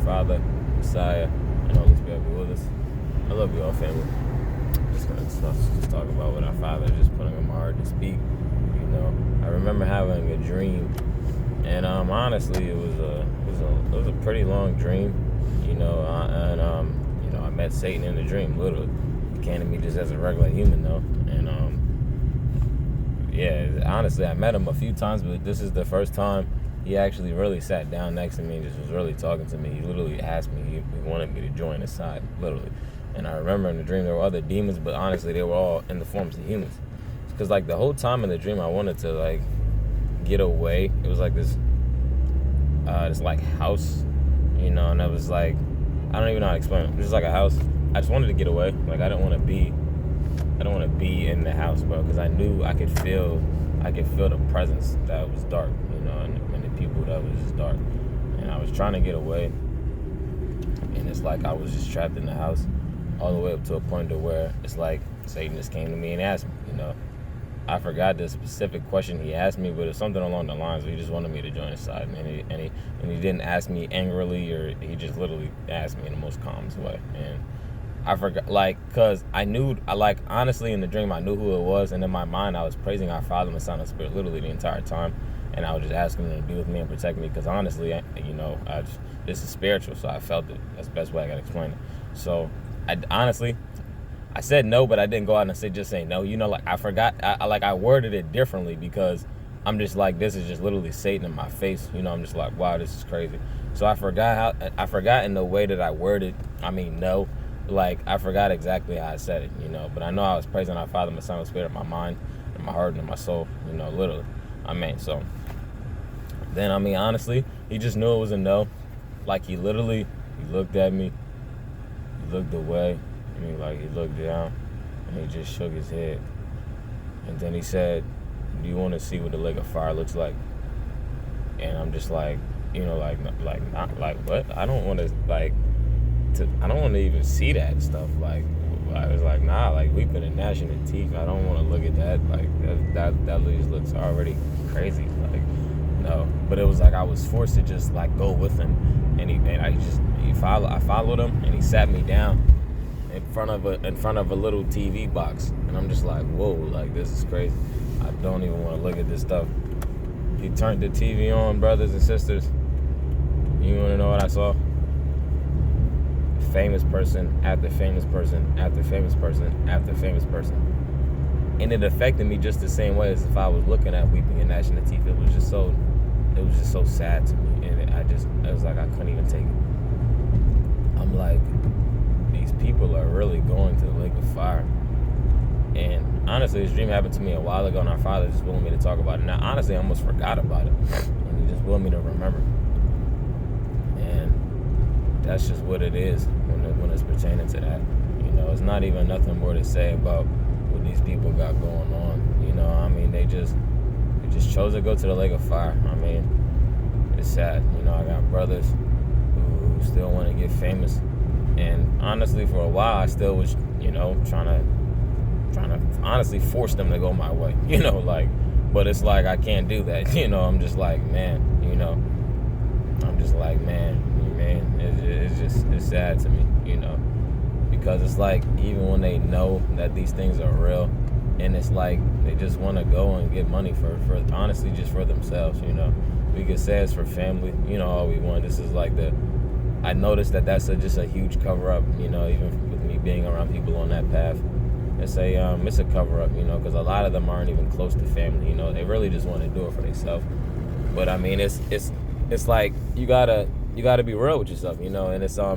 Father, Messiah, and Holy Spirit be with us. I love you all, family. Just gonna just talk about what our Father is just putting on my heart to speak. I remember having a dream, and honestly, it was a pretty long dream. I met Satan in the dream. Literally, he came to me just as a regular human, though, and honestly, I met him a few times, but this is the first time he actually really sat down next to me and just was really talking to me. He literally asked me, he wanted me to join his side, literally. And I remember in the dream there were other demons, but honestly they were all in the forms of humans. Because the whole time in the dream I wanted to get away. It was this house, and I was I don't even know how to explain it. It was just like a house. I just wanted to get away. I didn't want to be in the house, bro, because I knew I could feel the presence that was dark, and the people that was just dark. And I was trying to get away, and it's I was just trapped in the house all the way up to a point to where it's Satan just came to me and asked me, I forgot the specific question he asked me, but it's something along the lines where he just wanted me to join his side, and he didn't ask me angrily, or he just literally asked me in the most calmest way. And I forgot, cause I knew, honestly in the dream I knew who it was, and in my mind I was praising our Father and the Son and Spirit literally the entire time, and I was just asking them to be with me and protect me, because honestly, this is spiritual, so I felt it. That's the best way I can explain it. So I said no, but I didn't go out and say no. I forgot. I worded it differently, because I'm just this is just literally Satan in my face. I'm just wow, this is crazy. So I forgot in the way that I worded. No, I forgot exactly how I said it. But I know I was praising our Father, my Son, and Spirit in my mind, in my heart, and in my soul. Literally. So then honestly, he just knew it was a no. He looked at me, he looked away. He looked down, and he just shook his head. And then he said, do you want to see what the lake of fire looks like? And I'm just not what? I don't want to even see that stuff. I was nah, weeping and gnashing of teeth. I don't want to look at that. That just looks already crazy. No. But it was I was forced to just go with him. And I followed him, and he sat me down in front of a little TV box, and I'm just whoa, this is crazy. I don't even want to look at this stuff. He turned the TV on, brothers and sisters. You want to know what I saw? Famous person after famous person after famous person after famous person, and it affected me just the same way as if I was looking at weeping and gnashing of teeth. It was just so sad to me, and it was I couldn't even take it. I'm these people are really going to the lake of fire. And honestly, this dream happened to me a while ago, and our Father just willing me to talk about it. Now, honestly, I almost forgot about it, and he just willing me to remember. And that's just what it is when it's pertaining to that. It's not even nothing more to say about what these people got going on. They just chose to go to the lake of fire. It's sad. I got brothers who still want to get famous. And honestly, for a while, I still was, trying to honestly force them to go my way, but it's I can't do that, I'm just man, I'm just man, it's sad to me, because it's even when they know that these things are real, and it's they just want to go and get money for honestly, just for themselves, we could say it's for family, all we want. This is I noticed that's just a huge cover-up, even with me being around people on that path. It's a cover-up, because a lot of them aren't even close to family, they really just want to do it for themselves. But it's you gotta be real with yourself, and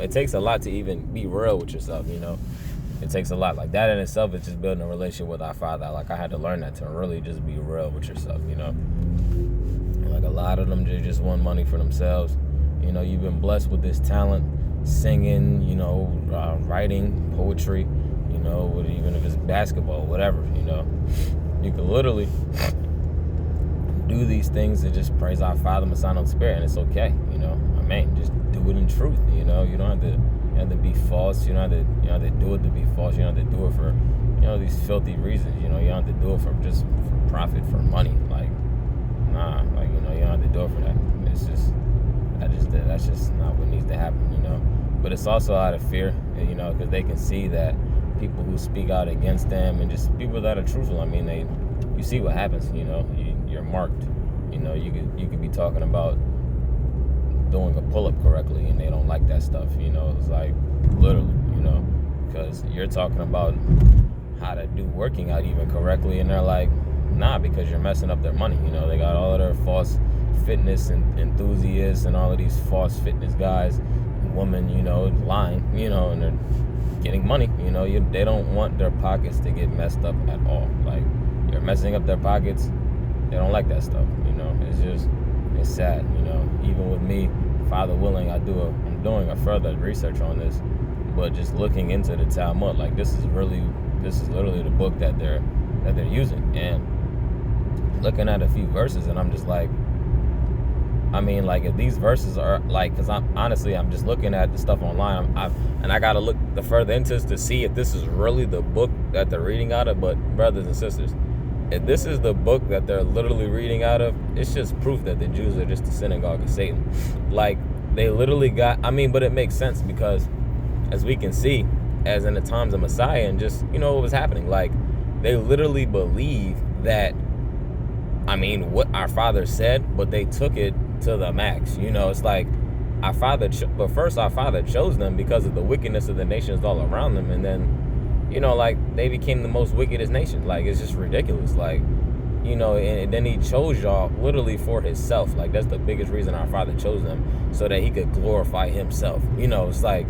it takes a lot to even be real with yourself, It takes a lot. That in itself is just building a relationship with our Father. I had to learn that, to really just be real with yourself, A lot of them just want money for themselves. You've been blessed with this talent, singing, writing, poetry, even if it's basketball, whatever, You can literally do these things to just praise our Father, my Son, and Spirit, and it's okay, Just do it in truth, You don't have to be false. You don't have to do it to be false. You don't have to do it for, these filthy reasons. You don't have to do it for profit, for money. Nah, you don't have to do it for that. It's just, that's just not what needs to happen, you know. But it's also out of fear, you know, because they can see that people who speak out against them and just people that are truthful, I mean, you see what happens, you know. You're marked, you know. You could be talking about doing a pull-up correctly, and they don't like that stuff, you know. It's like literally, you know, because you're talking about how to do working out even correctly, and they're like, nah, because you're messing up their money, you know. They got all of their false fitness and enthusiasts and all of these false fitness guys and women, you know, lying, you know, and they're getting money, you know. They don't want their pockets to get messed up at all. Like, you're messing up their pockets, they don't like that stuff, you know. It's sad, you know. Even with me, Father willing, I'm doing a further research on this, but just looking into the Talmud, like this is literally the book that they're using, and looking at a few verses, and I'm just like, I mean, like, if these verses are like, because I'm just looking at the stuff online, and I gotta look the further into this to see if this is really the book that they're reading out of. But brothers and sisters, if this is the book that they're literally reading out of, it's just proof that the Jews are just the synagogue of Satan. Like, they literally got, I mean, but it makes sense because, as we can see, as in the times of Messiah and just, you know, what was happening, like, they literally believe that, I mean, what our Father said, but they took it to the max. You know, it's like our Father, but first our Father chose them because of the wickedness of the nations all around them, and then, you know, like, they became the most wickedest nation. Like, it's just ridiculous. Like, you know, and then he chose y'all literally for himself. Like, that's the biggest reason our Father chose them, so that he could glorify himself. You know, it's like,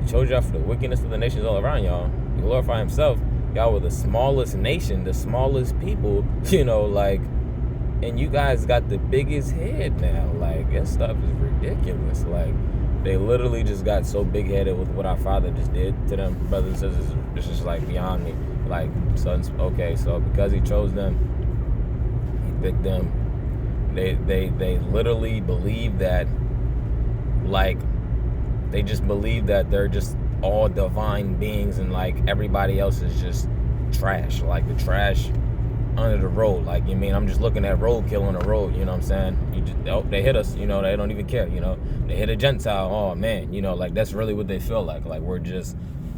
he chose y'all for the wickedness of the nations all around y'all. He glorify himself. Y'all were the smallest nation, the smallest people, you know, like, and you guys got the biggest head now. Like, that stuff is ridiculous. Like, they literally just got so big-headed with what our Father just did to them, brothers and sisters. It's just, like, beyond me. Like, so because he chose them, he picked them. They literally believe that, like, they just believe that they're just all divine beings, and, like, everybody else is just trash. Like, the trash under the road. Like, you mean, I'm just looking at roadkill on the road, you know what I'm saying? They hit us, you know, they don't even care, you know. They hit a Gentile, oh man, you know, like, that's really what they feel like. Like, we're just,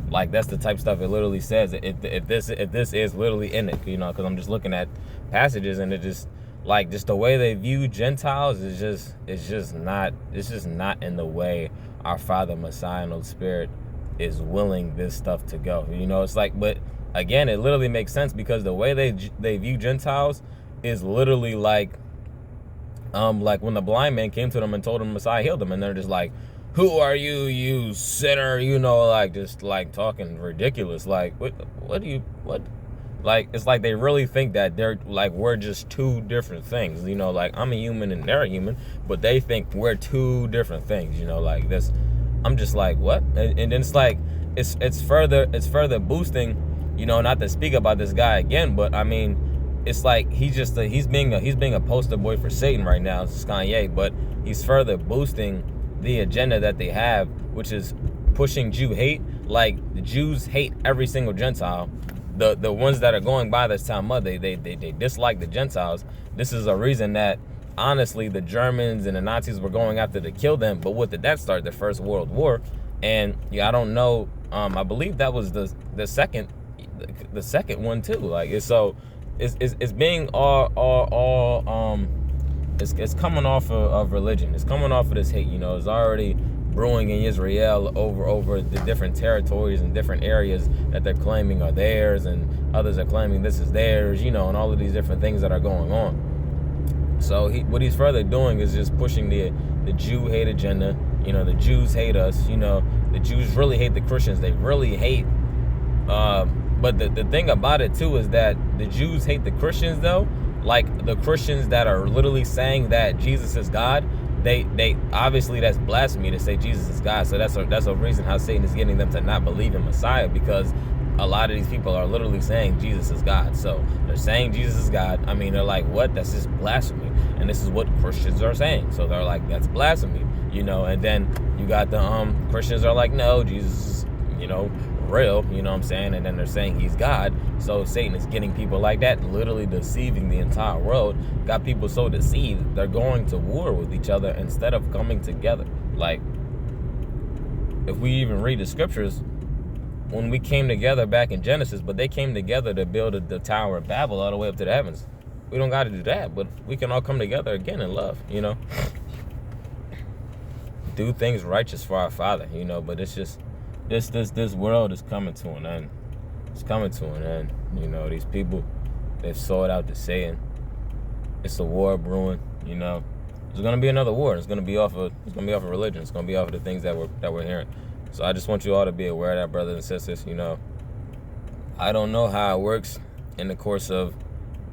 like, that's the type of stuff it literally says. If this is literally in it, you know, because I'm just looking at passages, and it just, like, just the way they view Gentiles is just not in the way our Father, Messiah, and Holy Spirit is willing this stuff to go. You know, it's like, but again, it literally makes sense because the way they view Gentiles is literally like when the blind man came to them and told them Messiah healed them, and they're just like, who are you, you sinner? You know, like, just like talking ridiculous. Like, what do you, like, it's like they really think that they're like, we're just two different things, you know. Like, I'm a human and they're a human, but they think we're two different things, you know. Like, this, I'm just like, what? And then it's like, it's further boosting, you know, not to speak about this guy again, but I mean, it's like he's being a poster boy for Satan right now. It's Kanye, but he's further boosting the agenda that they have, which is pushing Jew hate. Like, the Jews hate every single Gentile. The ones that are going by this Talmud, they dislike the Gentiles. This is a reason that, honestly, the Germans and the Nazis were going after to kill them. But what did that start? The First World War. And yeah, I don't know. I believe that was the second one too. Like, it's being it's coming off of religion. It's coming off of this hate. You know, it's already brewing in Israel over the different territories and different areas that they're claiming are theirs, and others are claiming this is theirs. You know, and all of these different things that are going on. So what he's further doing is just pushing the Jew hate agenda. You know, the Jews hate us. You know, the Jews really hate the Christians. They really hate. But the thing about it too is that the Jews hate the Christians though. Like, the Christians that are literally saying that Jesus is God, they obviously, that's blasphemy to say Jesus is God. So that's a reason how Satan is getting them to not believe in Messiah, because a lot of these people are literally saying Jesus is God. So they're saying Jesus is God. I mean, they're like, what? That's just blasphemy. And this is what Christians are saying. So they're like, that's blasphemy, you know. And then you got the Christians are like, no, Jesus is, you know, real, you know what I'm saying? And then they're saying he's God. So Satan is getting people like that, literally deceiving the entire world. Got people so deceived, they're going to war with each other instead of coming together. Like, if we even read the scriptures, when we came together back in Genesis, but they came together to build the Tower of Babel all the way up to the heavens. We don't got to do that, but we can all come together again in love, do things righteous for our Father, but it's just, this world is coming to an end. It's coming to an end. These people, they've sold out to Satan. It's a war brewing, There's gonna be another war. It's gonna be off of religion. It's gonna be off of the things that we're hearing. So I just want you all to be aware of that, brothers and sisters. I don't know how it works in the course of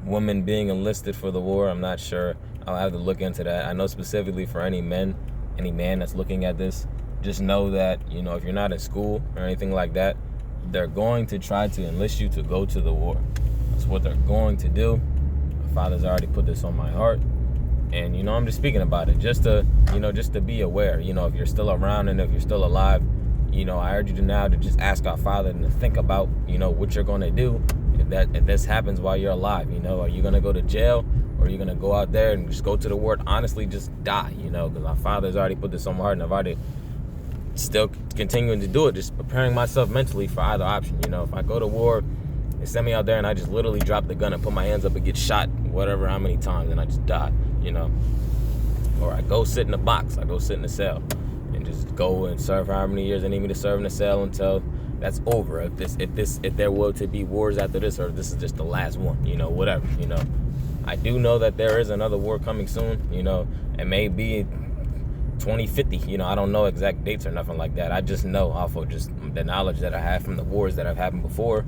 women being enlisted for the war. I'm not sure. I'll have to look into that. I know specifically for any man that's looking at this, just know that, if you're not in school or anything like that, they're going to try to enlist you to go to the war. That's what they're going to do. My Father's already put this on my heart. And, I'm just speaking about it just to be aware, if you're still around and if you're still alive, I urge you to just ask our Father and to think about, what you're going to do if this happens while you're alive. Are you going to go to jail, or are you going to go out there and just go to the war, honestly, just die, because my Father's already put this on my heart, and I've already still continuing to do it, just preparing myself mentally for either option. If I go to war, they send me out there and I just literally drop the gun and put my hands up and get shot, whatever, how many times, and I just die, or I go sit in a box, I go sit in a cell and just go and serve however many years they need me to serve in a cell until that's over. If there were to be wars after this, or this is just the last one, whatever, I do know that there is another war coming soon, it may be 2050, I don't know exact dates or nothing like that. I just know off of just the knowledge that I have from the wars that have happened before,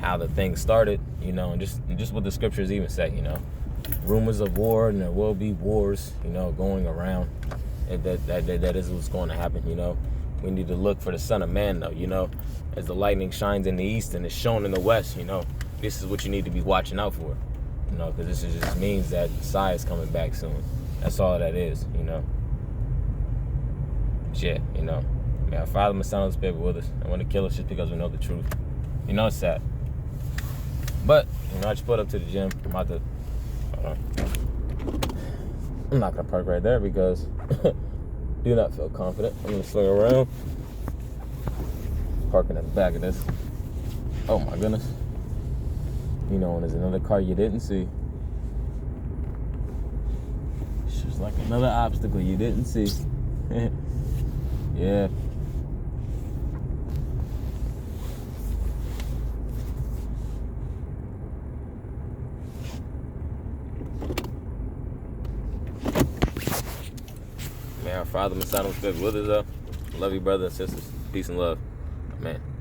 how the thing started, and just what the scriptures even say, rumors of war, and there will be wars, going around. That is what's going to happen, We need to look for the Son of Man, though, as the lightning shines in the east and is shown in the west, this is what you need to be watching out for, because this just means that Messiah is coming back soon. That's all that is, Yeah, our Father, my Son, and the Spirit with us. I want to kill us just because we know the truth. It's sad. But, I just put up to the gym. I'm about to, I'm not going to park right there because do not feel confident. I'm going to swing around. Parking at the back of this. Oh my goodness. And there's another car you didn't see. It's just like another obstacle you didn't see. Yeah. Man, our Father, my Son, and Spirit with us, though. Love you, brothers and sisters. Peace and love. Man.